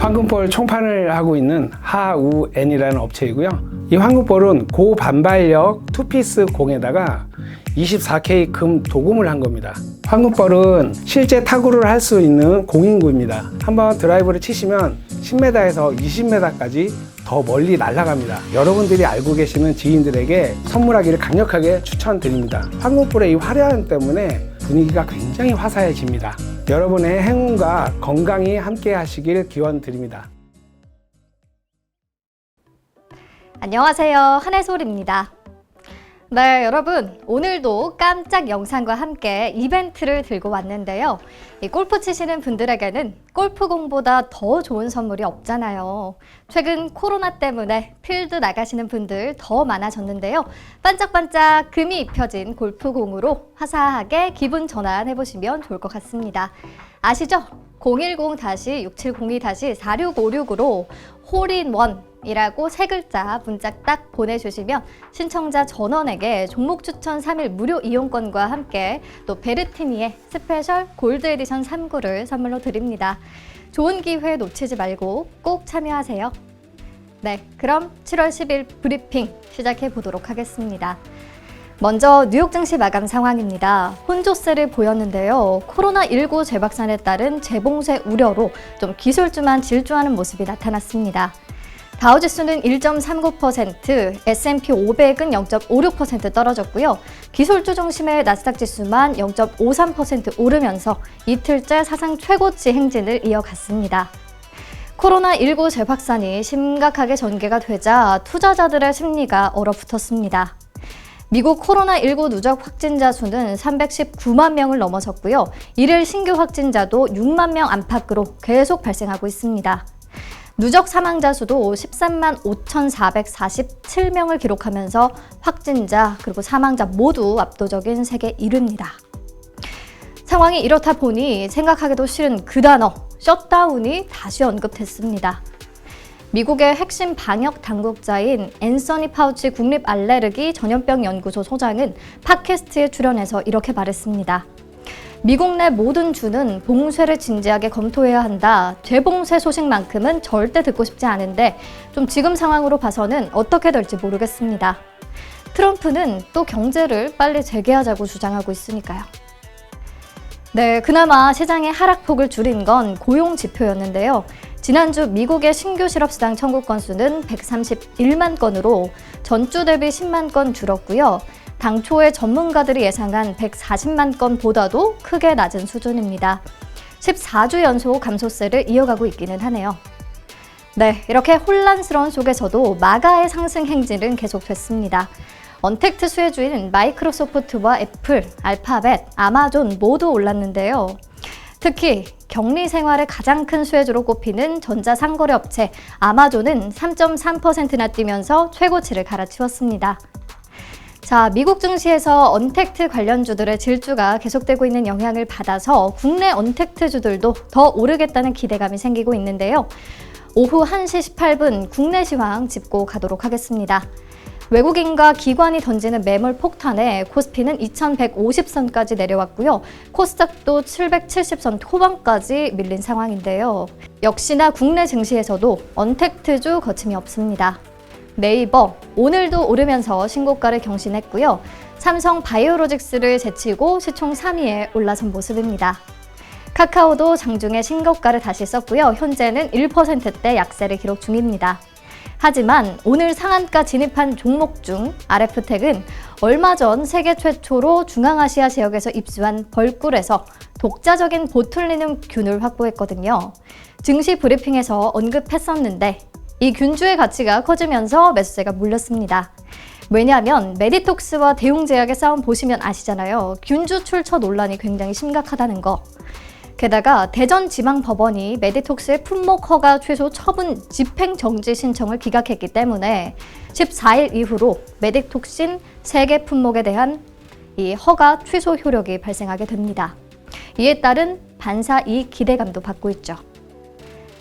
황금볼 총판을 하고 있는 하우엔이라는 업체이고요. 이 황금볼은 고반발력 투피스 공에다가 24K 금 도금을 한 겁니다. 황금볼은 실제 타구를 할 수 있는 공인구입니다. 한번 드라이브를 치시면 10m에서 20m까지 더 멀리 날아갑니다. 여러분들이 알고 계시는 지인들에게 선물하기를 강력하게 추천드립니다. 황금볼의 이 화려함 때문에 분위기가 굉장히 화사해집니다. 여러분의 행운과 건강이 함께 하시길 기원드립니다. 안녕하세요. 한혜솔입니다. 네, 여러분, 오늘도 깜짝 영상과 함께 이벤트를 들고 왔는데요. 이 골프 치시는 분들에게는 골프공보다 더 좋은 선물이 없잖아요. 최근 코로나 때문에 필드 나가시는 분들 더 많아졌는데요. 반짝반짝 금이 입혀진 골프공으로 화사하게 기분 전환해보시면 좋을 것 같습니다. 아시죠? 010-6702-4656으로 홀인원이라고 세 글자 문자 딱 보내주시면 신청자 전원에게 종목 추천 3일 무료 이용권과 함께 또 베르티니의 스페셜 골드 에디션 3구를 선물로 드립니다. 좋은 기회 놓치지 말고 꼭 참여하세요. 네, 그럼 7월 10일 브리핑 시작해 보도록 하겠습니다. 먼저 뉴욕 증시 마감 상황입니다. 혼조세를 보였는데요. 코로나19 재확산에 따른 재봉쇄 우려로 좀 기술주만 질주하는 모습이 나타났습니다. 다우지수는 1.39%, S&P 500은 0.56% 떨어졌고요. 기술주 중심의 나스닥 지수만 0.53% 오르면서 이틀째 사상 최고치 행진을 이어갔습니다. 코로나19 재확산이 심각하게 전개가 되자 투자자들의 심리가 얼어붙었습니다. 미국 코로나19 누적 확진자 수는 319만 명을 넘어섰고요. 일일 신규 확진자도 6만 명 안팎으로 계속 발생하고 있습니다. 누적 사망자 수도 13만 5,447명을 기록하면서 확진자 그리고 사망자 모두 압도적인 세계 1위입니다. 상황이 이렇다 보니 생각하기도 싫은 그 단어, 셧다운이 다시 언급됐습니다. 미국의 핵심 방역 당국자인 앤서니 파우치 국립 알레르기 전염병 연구소 소장은 팟캐스트에 출연해서 이렇게 말했습니다. 미국 내 모든 주는 봉쇄를 진지하게 검토해야 한다. 재봉쇄 소식만큼은 절대 듣고 싶지 않은데 좀 지금 상황으로 봐서는 어떻게 될지 모르겠습니다. 트럼프는 또 경제를 빨리 재개하자고 주장하고 있으니까요. 네, 그나마 시장의 하락폭을 줄인 건 고용 지표였는데요. 지난주 미국의 신규 실업수당 청구 건수는 131만 건으로 전주 대비 10만 건 줄었고요. 당초에 전문가들이 예상한 140만 건보다도 크게 낮은 수준입니다. 14주 연속 감소세를 이어가고 있기는 하네요. 네, 이렇게 혼란스러운 속에서도 마가의 상승 행진은 계속됐습니다. 언택트 수혜주인 마이크로소프트와 애플, 알파벳, 아마존 모두 올랐는데요. 특히 격리 생활의 가장 큰 수혜주로 꼽히는 전자상거래 업체 아마존은 3.3%나 뛰면서 최고치를 갈아치웠습니다. 자, 미국 증시에서 언택트 관련주들의 질주가 계속되고 있는 영향을 받아서 국내 언택트주들도 더 오르겠다는 기대감이 생기고 있는데요. 오후 1시 18분 국내 시황 짚고 가도록 하겠습니다. 외국인과 기관이 던지는 매물 폭탄에 코스피는 2150선까지 내려왔고요. 코스닥도 770선 후반까지 밀린 상황인데요. 역시나 국내 증시에서도 언택트주 거침이 없습니다. 네이버 오늘도 오르면서 신고가를 경신했고요. 삼성 바이오로직스를 제치고 시총 3위에 올라선 모습입니다. 카카오도 장중에 신고가를 다시 썼고요. 현재는 1%대 약세를 기록 중입니다. 하지만 오늘 상한가 진입한 종목 중 RF텍은 얼마 전 세계 최초로 중앙아시아 지역에서 입수한 벌꿀에서 독자적인 보툴리눔균을 확보했거든요. 증시 브리핑에서 언급했었는데 이 균주의 가치가 커지면서 매수세가 몰렸습니다. 왜냐하면 메디톡스와 대웅제약의 싸움 보시면 아시잖아요. 균주 출처 논란이 굉장히 심각하다는 거. 게다가 대전지방법원이 메디톡스의 품목 허가 취소 처분 집행정지 신청을 기각했기 때문에 14일 이후로 메디톡신 3개 품목에 대한 이 허가 취소 효력이 발생하게 됩니다. 이에 따른 반사이익 기대감도 받고 있죠.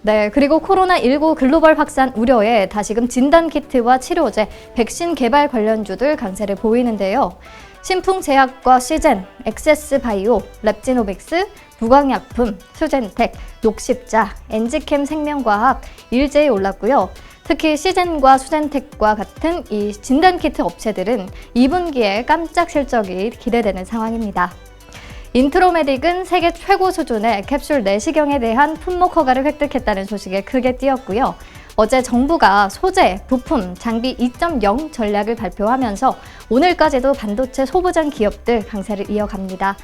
네, 그리고 코로나19 글로벌 확산 우려에 다시금 진단키트와 치료제, 백신 개발 관련주들 강세를 보이는데요. 신풍제약과 시젠, 엑세스바이오, 랩지노믹스, 부광약품, 수젠텍, 녹십자, 엔지캠 생명과학, 일제히 올랐고요. 특히 시젠과 수젠텍과 같은 이 진단키트 업체들은 2분기에 깜짝 실적이 기대되는 상황입니다. 인트로메딕은 세계 최고 수준의 캡슐 내시경에 대한 품목 허가를 획득했다는 소식에 크게 띄었고요. 어제 정부가 소재, 부품, 장비 2.0 전략을 발표하면서 오늘까지도 반도체 소부장 기업들 강세를 이어갑니다.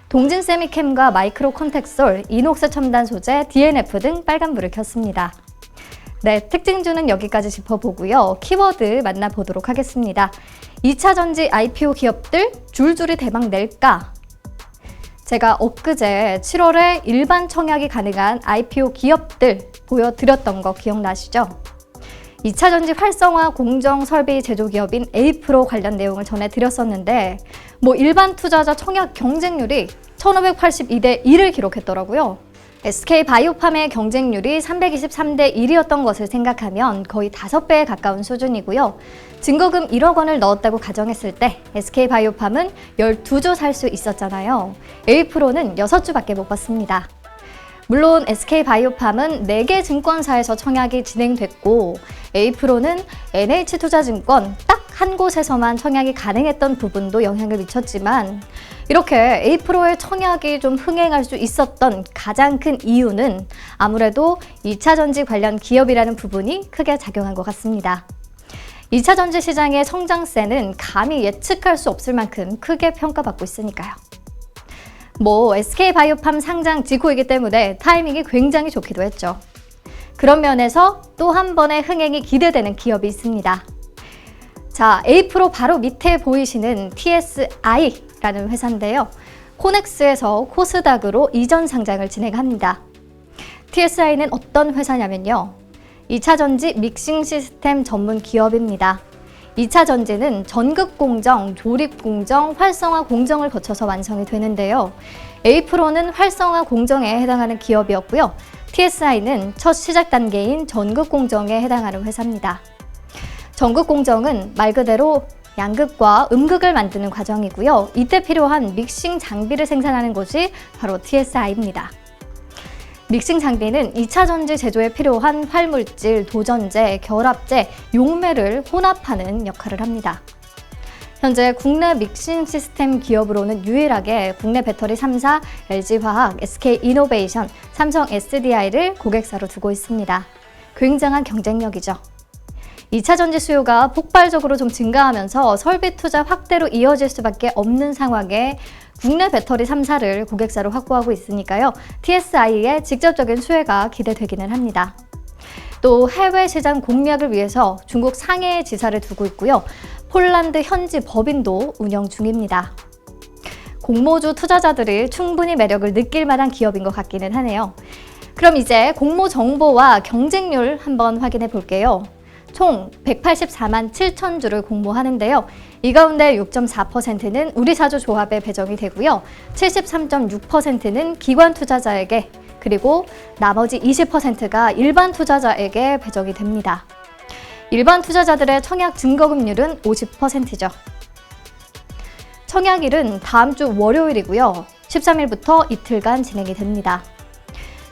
동진세미캠과 마이크로 컨텍솔, 이녹스 첨단 소재, DNF 등 빨간불을 켰습니다. 네, 특징주는 여기까지 짚어보고요. 키워드 만나보도록 하겠습니다. 2차 전지 IPO 기업들 줄줄이 대박 낼까? 제가 엊그제 7월에 일반 청약이 가능한 IPO 기업들 보여드렸던 거 기억나시죠? 2차 전지 활성화 공정 설비 제조 기업인 에이프로 관련 내용을 전해드렸었는데 일반 투자자 청약 경쟁률이 1582대 1을 기록했더라고요. SK바이오팜의 경쟁률이 323대 1이었던 것을 생각하면 거의 5배에 가까운 수준이고요. 증거금 1억 원을 넣었다고 가정했을 때 SK바이오팜은 12주 살 수 있었잖아요. 에이프로는 6주밖에 못 봤습니다. 물론 SK바이오팜은 4개 증권사에서 청약이 진행됐고 에이프로는 NH투자증권 딱 한 곳에서만 청약이 가능했던 부분도 영향을 미쳤지만 이렇게 에이프로의 청약이 좀 흥행할 수 있었던 가장 큰 이유는 아무래도 2차 전지 관련 기업이라는 부분이 크게 작용한 것 같습니다. 2차 전지 시장의 성장세는 감히 예측할 수 없을 만큼 크게 평가받고 있으니까요. SK바이오팜 상장 직후이기 때문에 타이밍이 굉장히 좋기도 했죠. 그런 면에서 또 한 번의 흥행이 기대되는 기업이 있습니다. 자, 에이프로 바로 밑에 보이시는 TSI라는 회사인데요. 코넥스에서 코스닥으로 이전 상장을 진행합니다. TSI는 어떤 회사냐면요. 2차 전지 믹싱 시스템 전문 기업입니다. 2차 전지는 전극 공정, 조립 공정, 활성화 공정을 거쳐서 완성이 되는데요. 에이프로는 활성화 공정에 해당하는 기업이었고요. TSI는 첫 시작 단계인 전극 공정에 해당하는 회사입니다. 전극 공정은 말 그대로 양극과 음극을 만드는 과정이고요. 이때 필요한 믹싱 장비를 생산하는 곳이 바로 TSI입니다. 믹싱 장비는 2차 전지 제조에 필요한 활물질, 도전제, 결합제, 용매를 혼합하는 역할을 합니다. 현재 국내 믹싱 시스템 기업으로는 유일하게 국내 배터리 3사, LG화학, SK이노베이션, 삼성 SDI를 고객사로 두고 있습니다. 굉장한 경쟁력이죠. 2차 전지 수요가 폭발적으로 좀 증가하면서 설비 투자 확대로 이어질 수밖에 없는 상황에 국내 배터리 3사를 고객사로 확보하고 있으니까요. TSI의 직접적인 수혜가 기대되기는 합니다. 또 해외 시장 공략을 위해서 중국 상해에 지사를 두고 있고요. 폴란드 현지 법인도 운영 중입니다. 공모주 투자자들이 충분히 매력을 느낄 만한 기업인 것 같기는 하네요. 그럼 이제 공모 정보와 경쟁률 한번 확인해 볼게요. 총 184만 7천 주를 공모하는데요. 이 가운데 6.4%는 우리사주 조합에 배정이 되고요. 73.6%는 기관 투자자에게 그리고 나머지 20%가 일반 투자자에게 배정이 됩니다. 일반 투자자들의 청약 증거금률은 50%죠. 청약일은 다음 주 월요일이고요. 13일부터 이틀간 진행이 됩니다.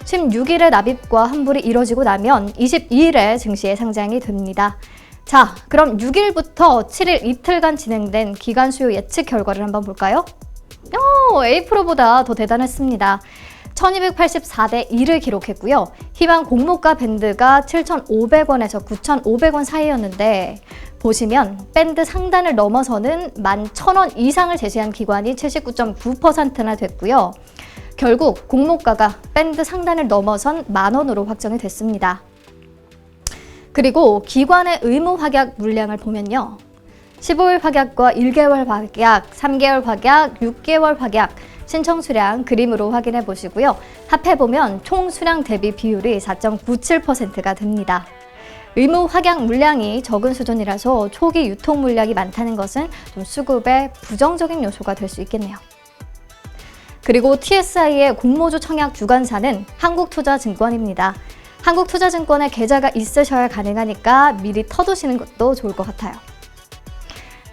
16일에 납입과 환불이 이뤄지고 나면 22일에 증시에 상장이 됩니다. 자, 그럼 6일부터 7일 이틀간 진행된 기간 수요 예측 결과를 한번 볼까요? 에이프로보다 더 대단했습니다. 1284대 1을 기록했고요. 희망 공모가 밴드가 7,500원에서 9,500원 사이였는데 보시면 밴드 상단을 넘어서는 11,000원 이상을 제시한 기관이 79.9%나 됐고요. 결국 공모가가 밴드 상단을 넘어선 10,000원으로 확정이 됐습니다. 그리고 기관의 의무 확약 물량을 보면요. 15일 확약과 1개월 확약, 3개월 확약, 6개월 확약, 신청 수량 그림으로 확인해 보시고요. 합해보면 총 수량 대비 비율이 4.97%가 됩니다. 의무 확약 물량이 적은 수준이라서 초기 유통 물량이 많다는 것은 좀 수급의 부정적인 요소가 될 수 있겠네요. 그리고 TSI의 공모주 청약 주관사는 한국투자증권입니다. 한국투자증권에 계좌가 있으셔야 가능하니까 미리 터두시는 것도 좋을 것 같아요.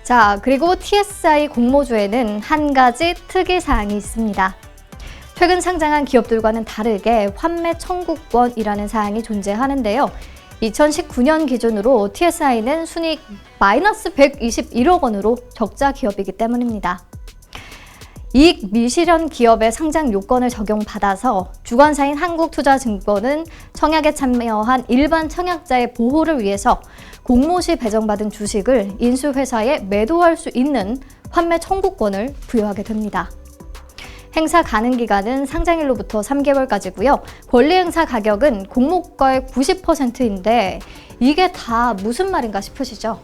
자, 그리고 TSI 공모주에는 한 가지 특이사항이 있습니다. 최근 상장한 기업들과는 다르게 환매 청구권이라는 사항이 존재하는데요. 2019년 기준으로 TSI는 순이익 마이너스 121억 원으로 적자 기업이기 때문입니다. 이익 미실현 기업의 상장 요건을 적용받아서 주관사인 한국투자증권은 청약에 참여한 일반 청약자의 보호를 위해서 공모 시 배정받은 주식을 인수회사에 매도할 수 있는 환매 청구권을 부여하게 됩니다. 행사 가능 기간은 상장일로부터 3개월까지고요. 권리 행사 가격은 공모가의 90%인데 이게 다 무슨 말인가 싶으시죠?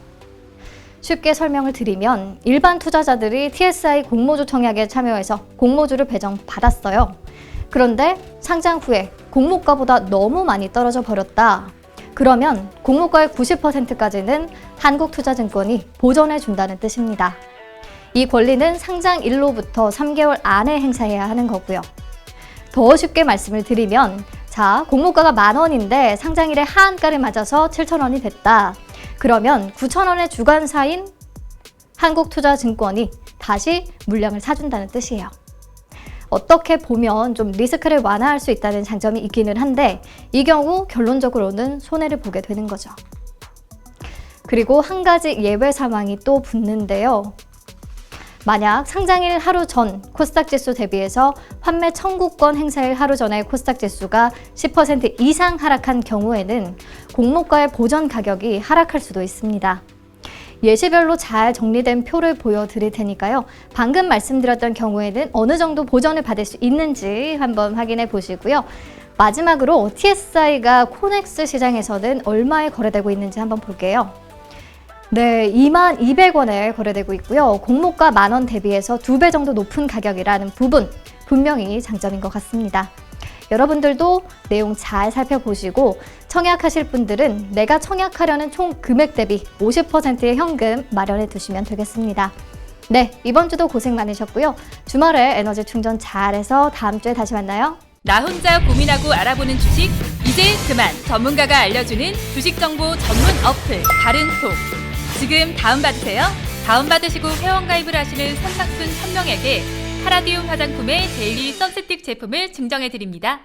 쉽게 설명을 드리면 일반 투자자들이 TSI 공모주 청약에 참여해서 공모주를 배정받았어요. 그런데 상장 후에 공모가보다 너무 많이 떨어져 버렸다. 그러면 공모가의 90%까지는 한국투자증권이 보전해 준다는 뜻입니다. 이 권리는 상장일로부터 3개월 안에 행사해야 하는 거고요. 더 쉽게 말씀을 드리면 자, 공모가가 10,000원인데 상장일에 하한가를 맞아서 7,000원이 됐다. 그러면 9,000원의 주관사인 한국투자증권이 다시 물량을 사준다는 뜻이에요. 어떻게 보면 좀 리스크를 완화할 수 있다는 장점이 있기는 한데 이 경우 결론적으로는 손해를 보게 되는 거죠. 그리고 한 가지 예외 상황이 또 붙는데요. 만약 상장일 하루 전 코스닥 지수 대비해서 환매 청구권 행사일 하루 전에 코스닥 지수가 10% 이상 하락한 경우에는 공모가의 보전 가격이 하락할 수도 있습니다. 예시별로 잘 정리된 표를 보여드릴 테니까요. 방금 말씀드렸던 경우에는 어느 정도 보전을 받을 수 있는지 한번 확인해 보시고요. 마지막으로 TSI가 코넥스 시장에서는 얼마에 거래되고 있는지 한번 볼게요. 네, 22,200원에 거래되고 있고요. 공모가 10,000원 대비해서 2배 정도 높은 가격이라는 부분 분명히 장점인 것 같습니다. 여러분들도 내용 잘 살펴보시고 청약하실 분들은 내가 청약하려는 총 금액 대비 50%의 현금 마련해 두시면 되겠습니다. 네, 이번 주도 고생 많으셨고요. 주말에 에너지 충전 잘해서 다음 주에 다시 만나요. 나 혼자 고민하고 알아보는 주식 이제 그만. 전문가가 알려주는 주식 정보 전문 어플 다른톡. 지금 다운받으세요. 다운받으시고 회원가입을 하시는 선착순 1000명에게 파라디움 화장품의 데일리 선스틱 제품을 증정해드립니다.